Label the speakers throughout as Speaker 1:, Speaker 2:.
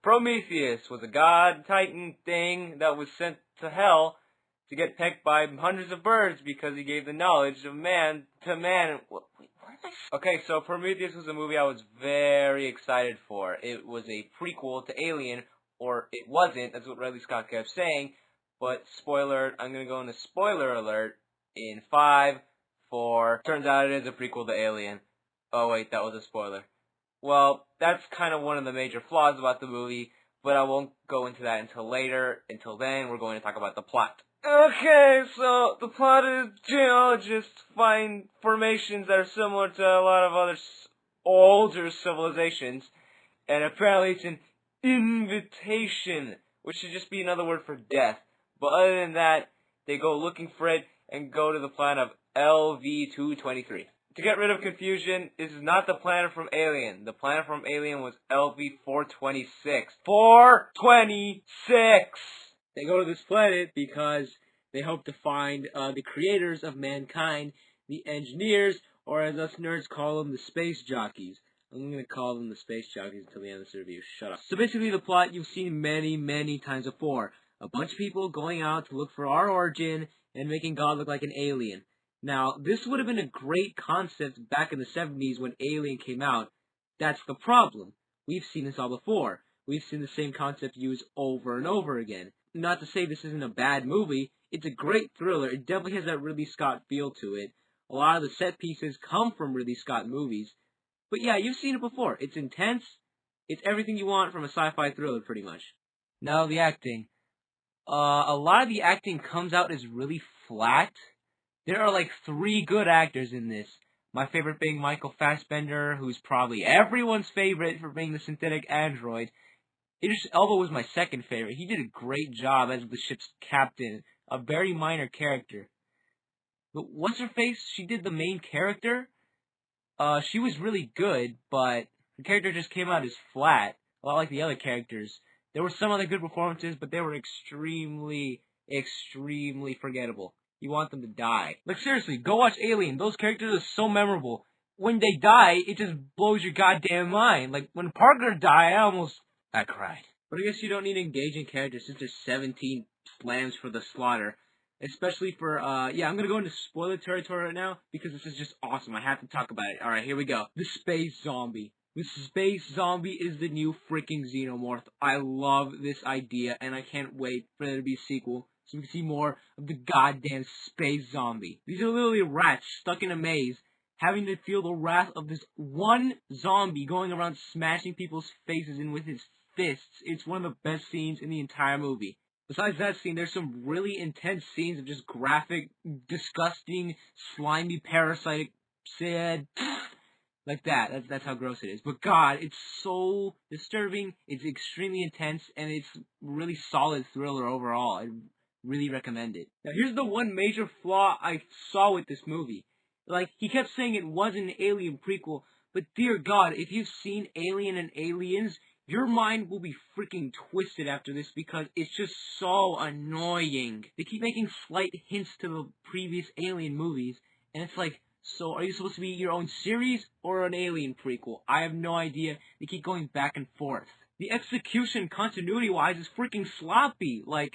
Speaker 1: Prometheus was a god titan thing that was sent to hell to get pecked by hundreds of birds because he gave the knowledge of man to man. Wait, what did I say? Okay, so Prometheus was a movie I was very excited for. It was a prequel to Alien, or it wasn't, that's what Ridley Scott kept saying, but spoiler, I'm going to go into spoiler alert in 5, 4, turns out it is a prequel to Alien. Oh wait, that was a spoiler. Well, that's kind of one of the major flaws about the movie, but I won't go into that until later. Until then, we're going to talk about the plot. Okay, so the plot is geologists find formations that are similar to a lot of other older civilizations, and apparently it's an invitation, which should just be another word for death. But other than that, they go looking for it and go to the planet of LV-223. To get rid of confusion, this is not the planet from Alien. The planet from Alien was LV-426. 426! They go to this planet because they hope to find the creators of mankind, the engineers, or as us nerds call them, the space jockeys. I'm going to call them the space jockeys until the end of this review. Shut up. So basically the plot you've seen many, many times before. A bunch of people going out to look for our origin and making God look like an alien. Now, this would have been a great concept back in the 70s when Alien came out. That's the problem. We've seen this all before. We've seen the same concept used over and over again. Not to say this isn't a bad movie. It's a great thriller. It definitely has that Ridley Scott feel to it. A lot of the set pieces come from Ridley Scott movies. But yeah, you've seen it before. It's intense. It's everything you want from a sci-fi thriller, pretty much. Now, the acting. A lot of the acting comes out as really flat. There are like 3 good actors in this. My favorite being Michael Fassbender, who's probably everyone's favorite for being the synthetic android. Idris Elba was my second favorite. He did a great job as the ship's captain, a very minor character. But what's her face? She did the main character. She was really good, but her character just came out as flat, a lot like the other characters. There were some other good performances, but they were extremely, extremely forgettable. You want them to die. Like, seriously, go watch Alien. Those characters are so memorable. When they die, it just blows your goddamn mind. Like, when Parker died, I cried. But I guess you don't need engaging characters since there's 17 slams for the slaughter. Especially for, yeah, I'm gonna go into spoiler territory right now, because this is just awesome. I have to talk about it. Alright, here we go. The space zombie. The space zombie is the new freaking xenomorph. I love this idea, and I can't wait for there to be a sequel, so we can see more of the goddamn space zombie. These are literally rats stuck in a maze, having to feel the wrath of this one zombie going around smashing people's faces in with his fists. It's one of the best scenes in the entire movie. Besides that scene, there's some really intense scenes of just graphic, disgusting, slimy, parasitic, sad, like that. That's how gross it is. But God, it's so disturbing, it's extremely intense, and it's really solid thriller overall. I really recommend it. Now, here's the one major flaw I saw with this movie. Like, he kept saying it wasn't an Alien prequel, but dear God, if you've seen Alien and Aliens, your mind will be freaking twisted after this because it's just so annoying. They keep making slight hints to the previous Alien movies, and it's like, so are you supposed to be your own series or an Alien prequel? I have no idea. They keep going back and forth. The execution, continuity-wise, is freaking sloppy. Like,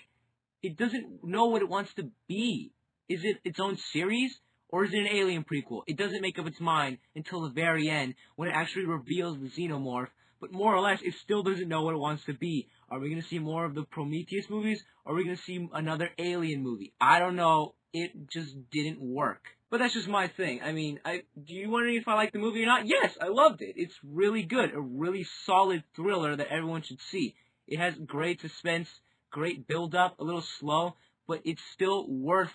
Speaker 1: it doesn't know what it wants to be. Is it its own series? Or is it an Alien prequel? It doesn't make up its mind until the very end, when it actually reveals the xenomorph. But more or less, it still doesn't know what it wants to be. Are we going to see more of the Prometheus movies? Or are we going to see another Alien movie? I don't know. It just didn't work. But that's just my thing. I mean, do you wonder if I like the movie or not? Yes, I loved it. It's really good. A really solid thriller that everyone should see. It has great suspense, great build-up, a little slow, but it's still worth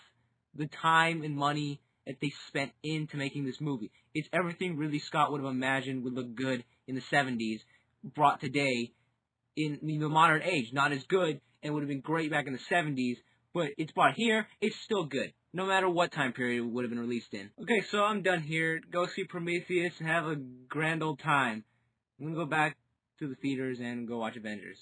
Speaker 1: the time and money that they spent into making this movie. It's everything Ridley Scott would have imagined would look good in the 70s, brought today in the modern age. Not as good, and would have been great back in the 70s, but it's brought here, it's still good, no matter what time period it would have been released in. Okay, so I'm done here. Go see Prometheus and have a grand old time. I'm gonna go back to the theaters and go watch Avengers.